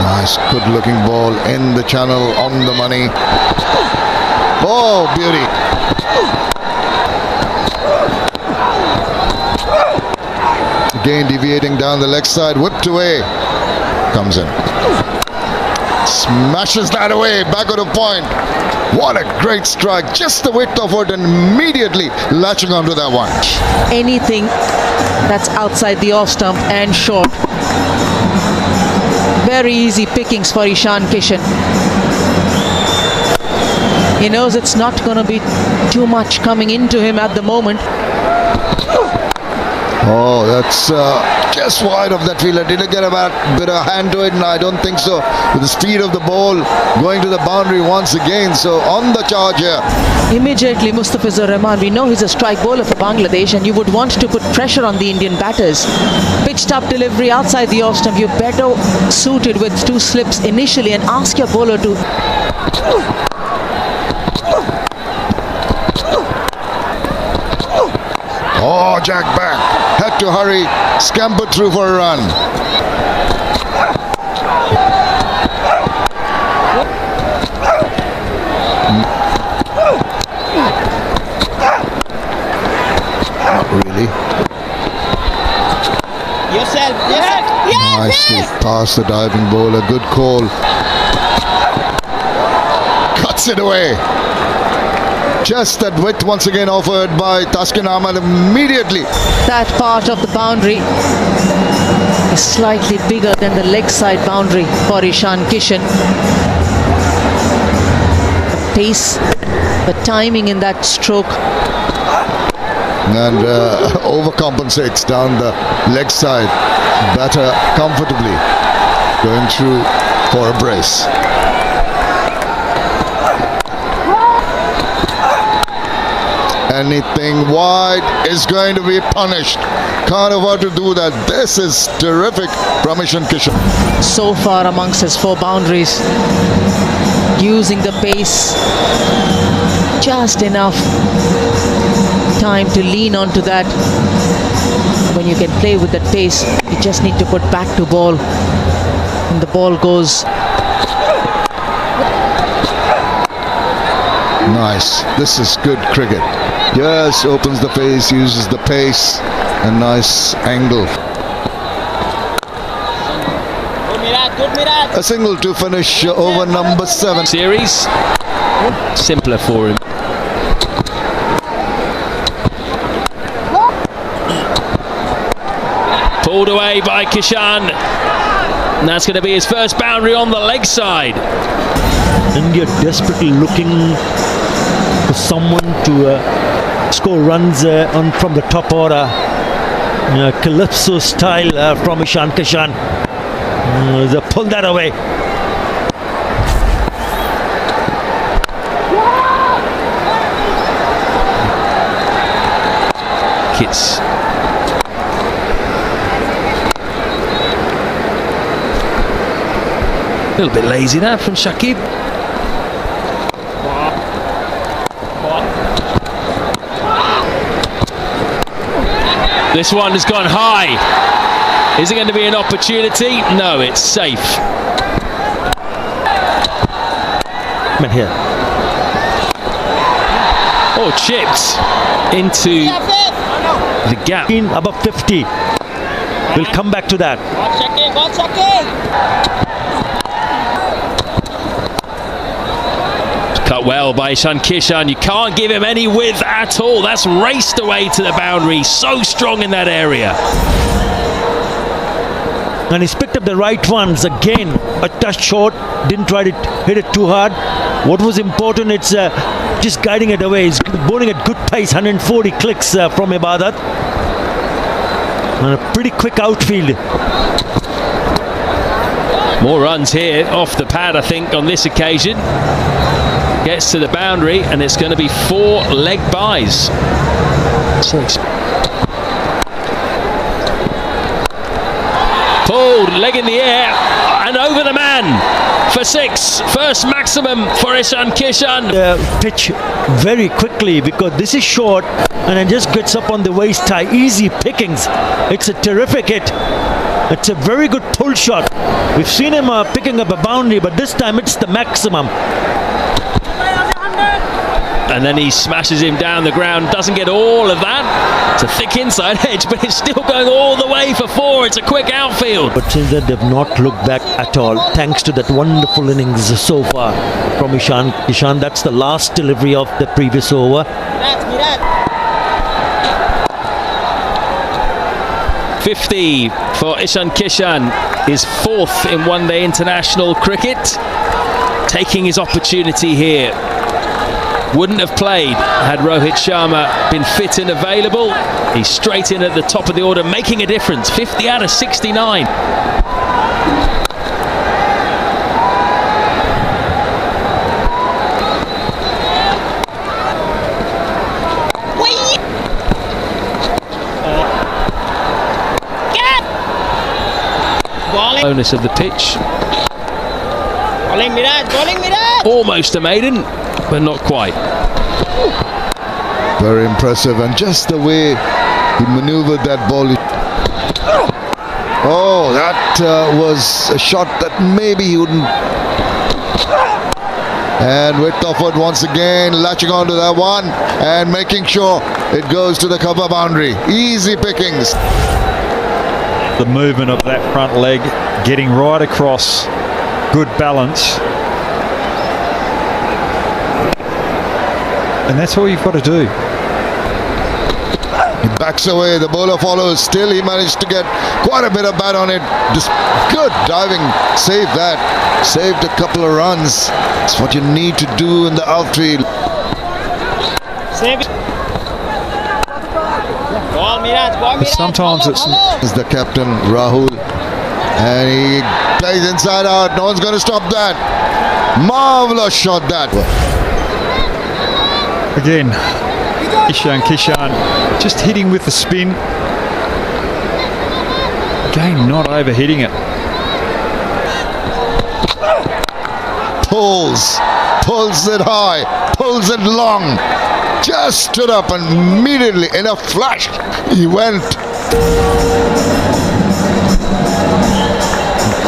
Nice, good-looking ball in the channel, on the money. Oh, beauty. Again, deviating down the leg side, whipped away. Comes in. Smashes that away, back of the point. What a great strike. Just the width of it and immediately latching onto that one. Anything that's outside the off stump and short. Very easy pickings for Ishan Kishan. He knows it's not going to be too much coming into him at the moment. Oh, that's just wide of that fielder. Did it get a bit of hand to it? No, I don't think so. With the speed of the ball going to the boundary once again. So on the charge here. Immediately Mustafizur Rahman, we know he's a strike bowler for Bangladesh, and you would want to put pressure on the Indian batters. Pitched up delivery outside the off stump. You're better suited with two slips initially and ask your bowler to... Oh, Jack back. Had to hurry. Scampered through for a run. Not really. Yourself. Nicely past the diving bowler. Good call. Cuts it away. Just that width once again offered by Taskin Ahmed immediately. That part of the boundary is slightly bigger than the leg side boundary for Ishan Kishan. The pace, the timing in that stroke. And overcompensates down the leg side. Batter comfortably going through for a brace. Anything wide is going to be punished. Can't afford to do that. This is terrific from Ishan Kishan. So far amongst his 4 boundaries, using the pace, just enough time to lean onto that. When you can play with that pace, you just need to put back to ball, and the ball goes. Nice. This is good cricket. Yes, opens the face, uses the pace, a nice angle. A single to finish over number 7. Series simpler for him. Pulled away by Kishan. And that's going to be his first boundary on the leg side. India desperately looking for someone to score runs on from the top order. Calypso style from Ishan Kishan. They pull that away. Kits. A little bit lazy there from Shakib. This one has gone high. Is it going to be an opportunity? No, it's safe. Here. Oh, chipped into the gap. Above 50. We'll come back to that. Cut well by Ishan Kishan. You can't give him any width at all. That's raced away to the boundary. So strong in that area. And he's picked up the right ones again. A touch short. Didn't try to hit it too hard. What was important, it's just guiding it away. He's bowling at good pace. 140 clicks from Ibadat. And a pretty quick outfield. More runs here off the pad, I think, on this occasion. Gets to the boundary, and it's going to be 4 leg byes. Pulled, leg in the air, and over the man for 6. First maximum for Ishan Kishan. Pitch very quickly because this is short, and it just gets up on the waist high. Easy pickings. It's a terrific hit. It's a very good pull shot. We've seen him picking up a boundary, but this time it's the maximum. And then he smashes him down the ground. Doesn't get all of that. It's a thick inside edge, but it's still going all the way for 4. It's a quick outfield. But since then, they've not looked back at all, thanks to that wonderful innings so far from Ishan. Ishan, that's the last delivery of the previous over. 50 for Ishan Kishan, his 4th in one-day international cricket. Taking his opportunity here. Wouldn't have played had Rohit Sharma been fit and available. He's straight in at the top of the order, making a difference. 50 out of 69. Bonus of the pitch. Almost a maiden, but not quite. Very impressive, and just the way he maneuvered that ball. Oh, that was a shot that maybe he wouldn't. And with Tofford once again latching onto that one and making sure it goes to the cover boundary. Easy pickings. The movement of that front leg, getting right across, good balance. And that's all you've got to do. He backs away, the bowler follows. Still he managed to get quite a bit of bat on it. Just good diving, saved that. Saved a couple of runs. It's what you need to do in the outfield. Save it. But sometimes it's The captain Rahul, and he plays inside out. No one's going to stop that. Marvelous shot that. again, Ishan Kishan just hitting with the spin. Again, not overhitting it. Pulls it high, pulls it long. Just stood up and immediately, in a flash, he went.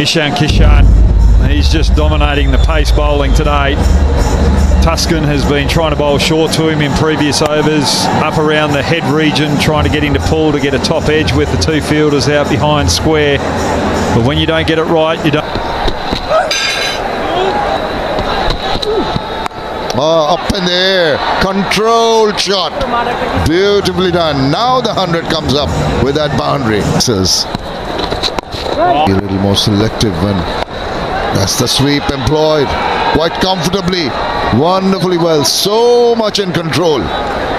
Ishan Kishan, he's just dominating the pace bowling today. Tuscan has been trying to bowl short to him in previous overs, up around the head region, trying to get him to pull to get a top edge with the two fielders out behind square. But when you don't get it right, you don't. Oh, up in the air, controlled shot, beautifully done. Now the 100 comes up with that boundary. Says a little more selective, and that's the sweep employed quite comfortably, wonderfully well, so much in control.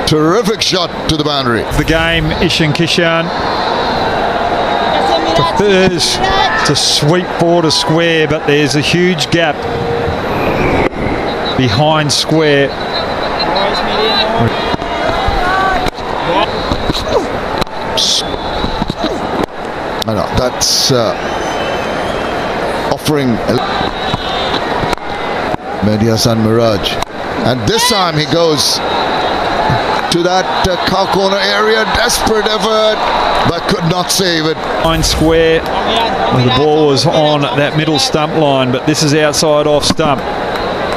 Terrific shot to the boundary. The game, Ishan Kishan prefers to sweep forward a square, but there's a huge gap behind square. I know, that's offering Mehdi Hassan Miraj, and this time he goes to that cow corner area, desperate effort, but could not save it. Behind square, well, the ball was on that middle stump line, but this is outside off stump.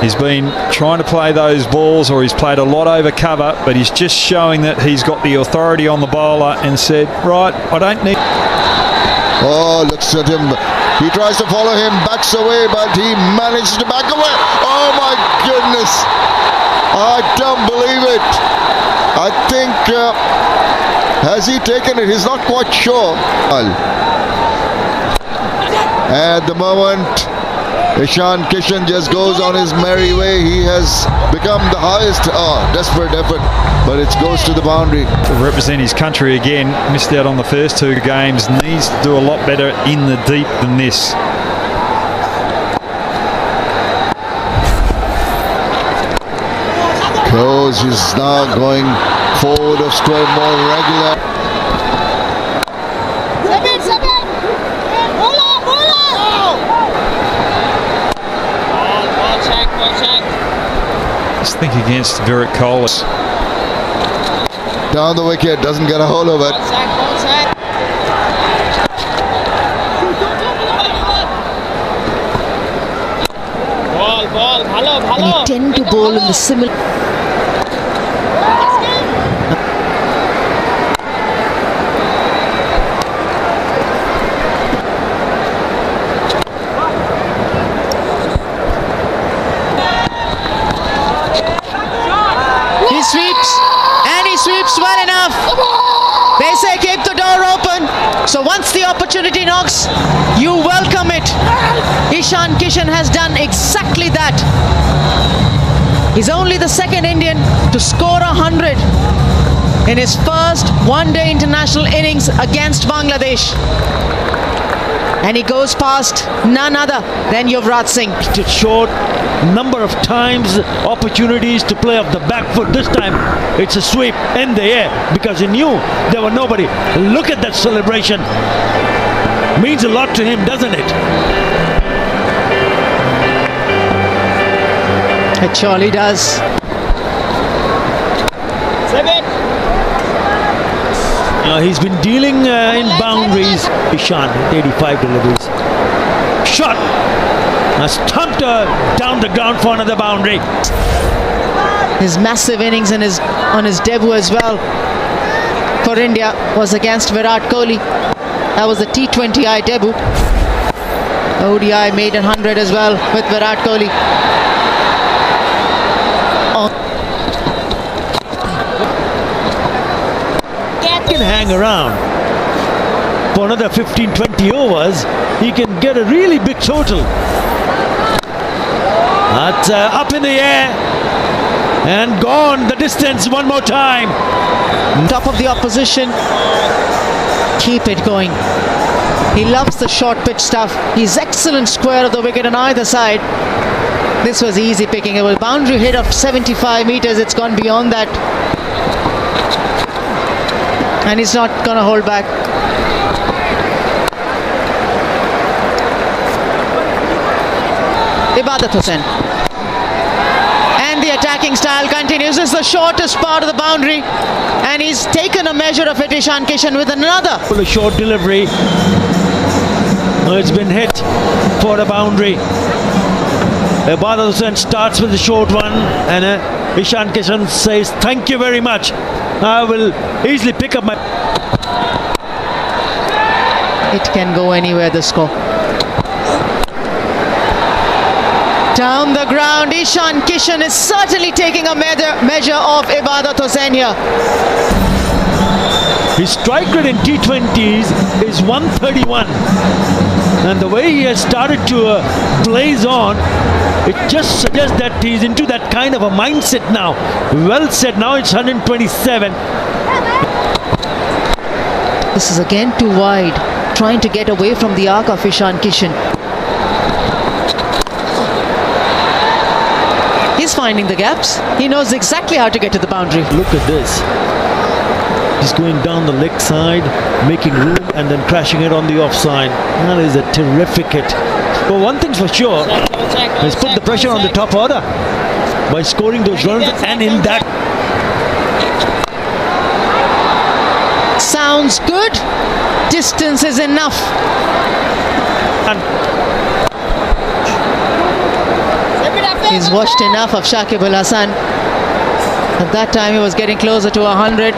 He's been trying to play those balls, or he's played a lot over cover, but he's just showing that he's got the authority on the bowler and said, right, I don't need... Oh, looks at him. He tries to follow him, backs away, but he managed to back away. Oh my goodness. I don't believe it. I think, has he taken it? He's not quite sure. At the moment, Ishan Kishan just goes on his merry way. He has become the highest. Desperate effort, but it goes to the boundary. To represent his country again, missed out on the first two games, needs to do a lot better in the deep than this. Close, he's now going forward of square more regular. Just think against Virat Kohli. Down the wicket, doesn't get a hold of it. And he tend to bowl in the similar. He sweeps, and he sweeps well enough. They say keep the door open. So once the opportunity knocks, you welcome it. Ishan Kishan has done exactly that. He's only the second Indian to score 100 in his first one-day international innings against Bangladesh. And he goes past none other than Yuvraj Singh. It's short number of times, opportunities to play off the back foot. This time it's a sweep in the air because he knew there were nobody. Look at that celebration. Means a lot to him, doesn't it? It surely does. He's been dealing in boundaries. Ishan, 85 deliveries. Shot! Stumped down the ground for another boundary. His massive innings on his debut as well for India was against Virat Kohli. That was the T20I debut. ODI made 100 as well with Virat Kohli. Can hang around for another 15-20 overs. He can get a really big total. That's up in the air and gone the distance one more time. Top of the opposition, keep it going. He loves the short pitch stuff. He's excellent square of the wicket on either side. This was easy picking. It was a boundary hit of 75 meters. It's gone beyond that. And he's not going to hold back. Ibadat Hussain. And the attacking style continues. This is the shortest part of the boundary. And he's taken a measure of it, Ishan Kishan, with another. A short delivery. It's been hit for a boundary. Ibadat Hussain starts with the short one. And Ishan Kishan says, thank you very much. I will easily pick up my... It can go anywhere, the score. Down the ground, Ishan Kishan is certainly taking a measure of Ibadat Hussain here. His strike rate in T20s is 131. And the way he has started to blaze on, it just suggests that he's into that kind of a mindset now. Well said. Now it's 127. This is again too wide. Trying to get away from the arc of Ishan Kishan. He's finding the gaps. He knows exactly how to get to the boundary. Look at this. He's going down the leg side, making room and then crashing it on the offside. That is a terrific hit. But one thing's for sure, he's put the pressure on the top order by scoring those runs, and in that. Sounds good. Distance is enough. And he's watched enough of Shakib Al Hasan. At that time he was getting closer to 100.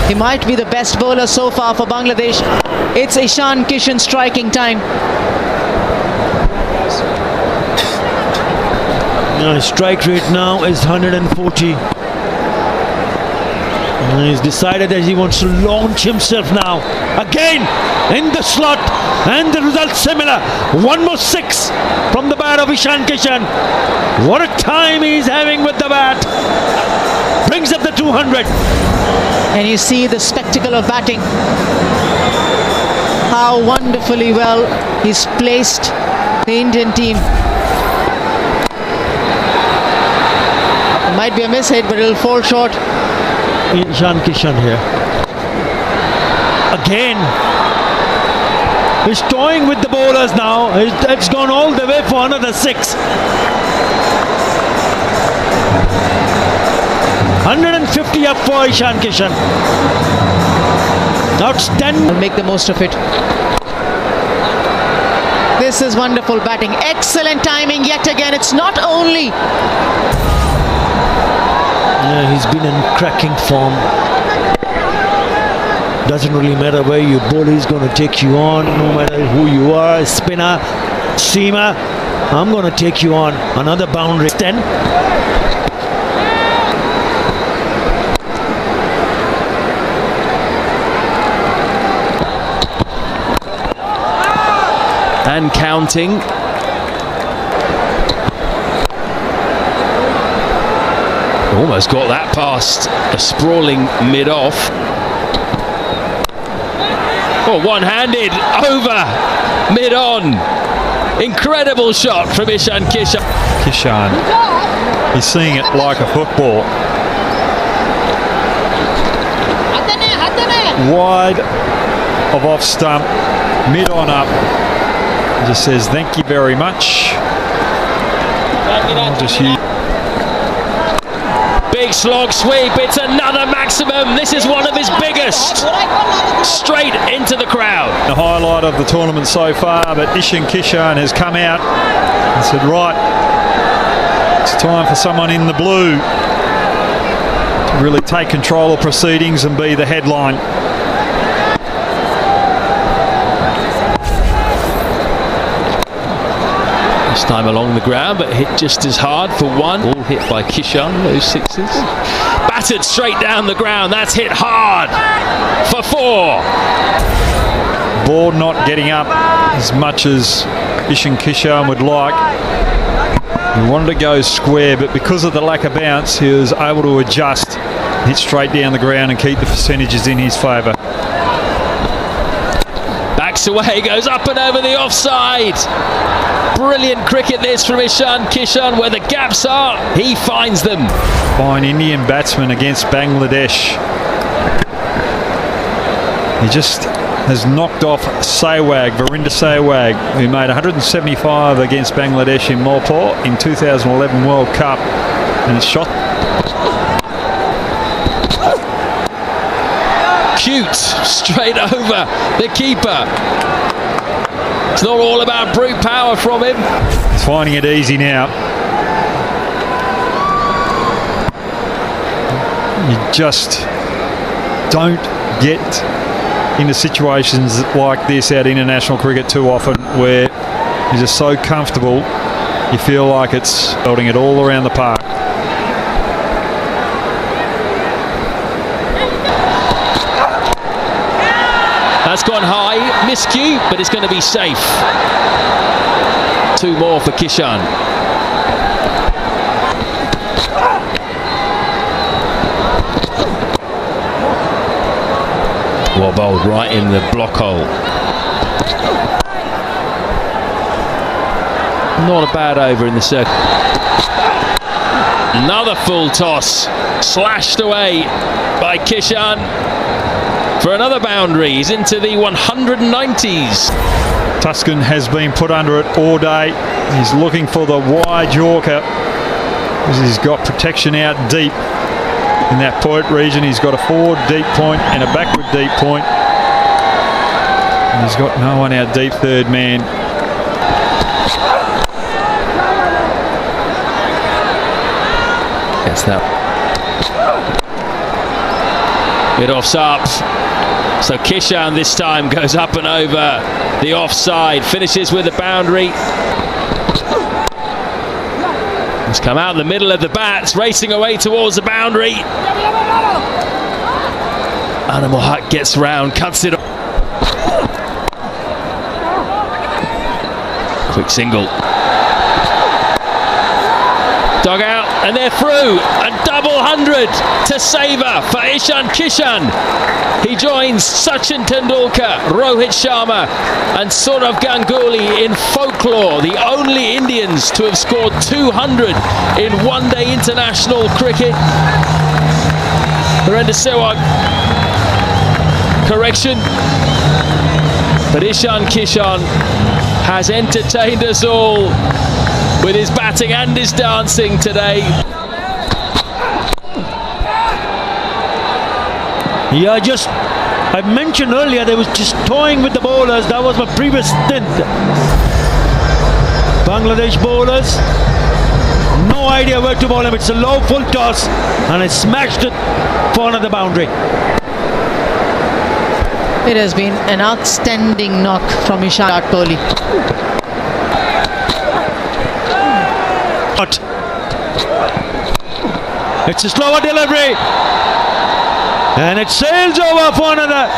He might be the best bowler so far for Bangladesh. It's Ishan Kishan striking time. His strike rate now is 140. And he's decided that he wants to launch himself now. Again in the slot, and the result similar. One more six from the bat of Ishan Kishan. What a time he's having with the bat. Brings up the 200. And you see the spectacle of batting. How wonderfully well he's placed the Indian team. It might be a mishit, but it'll fall short. Ishan Kishan here. Again. He's toying with the bowlers now. It's gone all the way for another six. 150 up for Ishan Kishan. Outstanding. I'll make the most of it. This is wonderful batting. Excellent timing yet again. It's not only... Yeah, he's been in cracking form. Doesn't really matter where you bowl, he's going to take you on, no matter who you are, spinner, seamer. I'm going to take you on. Another boundary. 10. And counting. Almost got that past a sprawling mid-off. Oh, one-handed over mid-on. Incredible shot from Ishan Kishan. Kishan, he's seeing it like a football. Wide of off stump, mid-on up. Just says thank you very much. I'll just use. Big slog sweep, it's another maximum. This is one of his biggest. Straight into the crowd. The highlight of the tournament so far, but Ishan Kishan has come out and said, right, it's time for someone in the blue to really take control of proceedings and be the headline. This time along the ground, but hit just as hard for one. All hit by Kishan, those sixes. Battered straight down the ground, that's hit hard for 4. Ball not getting up as much as Ishan Kishan would like. He wanted to go square, but because of the lack of bounce, he was able to adjust, hit straight down the ground and keep the percentages in his favour. Backs away, goes up and over the offside. Brilliant cricket this from Ishan Kishan. Where the gaps are, he finds them. Fine Indian batsman against Bangladesh. He just has knocked off Verinder Sehwag, who made 175 against Bangladesh in Morpur in 2011 World Cup, and it's shot. Cute, straight over the keeper. It's not all about brute power from him. He's finding it easy now. You just don't get into situations like this out international cricket too often, where you're just so comfortable you feel like it's building it all around the park. That's gone high, miscue, but it's going to be safe. 2 more for Kishan. Well bowled right in the block hole. Not a bad over in the circle. Another full toss, slashed away by Kishan. For another boundary, he's into the 190s. Tuscan has been put under it all day. He's looking for the wide Yorker because he's got protection out deep in that point region. He's got a forward deep point and a backward deep point. And he's got no one out deep, third man. Gets that. Mid-off's up. So Kishan this time goes up and over the offside, finishes with a boundary. He's come out in the middle of the bats, racing away towards the boundary. Animal Hut gets round, cuts it off. Quick single. Dug out, and they're through. A double 100 to savour for Ishan Kishan. He joins Sachin Tendulkar, Rohit Sharma and Sourav Ganguly in folklore, the only Indians to have scored 200 in one-day international cricket. Virender Sehwag, correction. But Ishan Kishan has entertained us all with his batting and his dancing today. Yeah, I mentioned earlier they was just toying with the bowlers. That was my previous stint. Bangladesh bowlers. No idea where to bowl him. It's a low full toss and he smashed it for another boundary. It has been an outstanding knock from Ishan Kohli. It's a slower delivery. And it sails over for another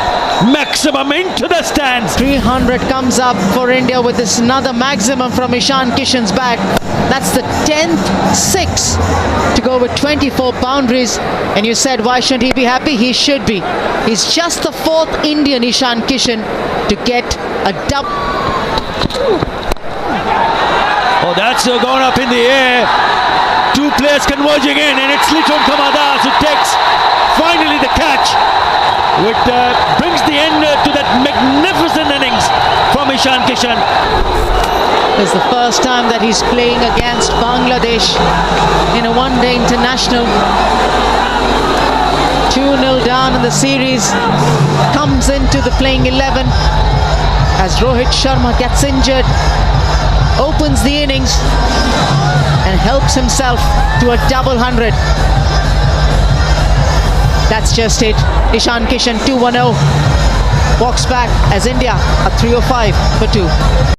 maximum into the stands. 300 comes up for India with this another maximum from Ishan Kishan's bat. That's the 10th six to go with 24 boundaries. And you said, why shouldn't he be happy? He should be. He's just the 4th Indian, Ishan Kishan, to get a double. Oh, that's gone up in the air. Two players converging in, and it's Liton Kamadas who takes finally the catch, which brings the end to that magnificent innings from Ishan Kishan. It's the first time that he's playing against Bangladesh in a one-day international. 2-0 down in the series, comes into the playing 11 as Rohit Sharma gets injured, opens the innings and helps himself to a double 100. That's just it. Ishan Kishan 2-1-0 walks back as India are 305 for 2.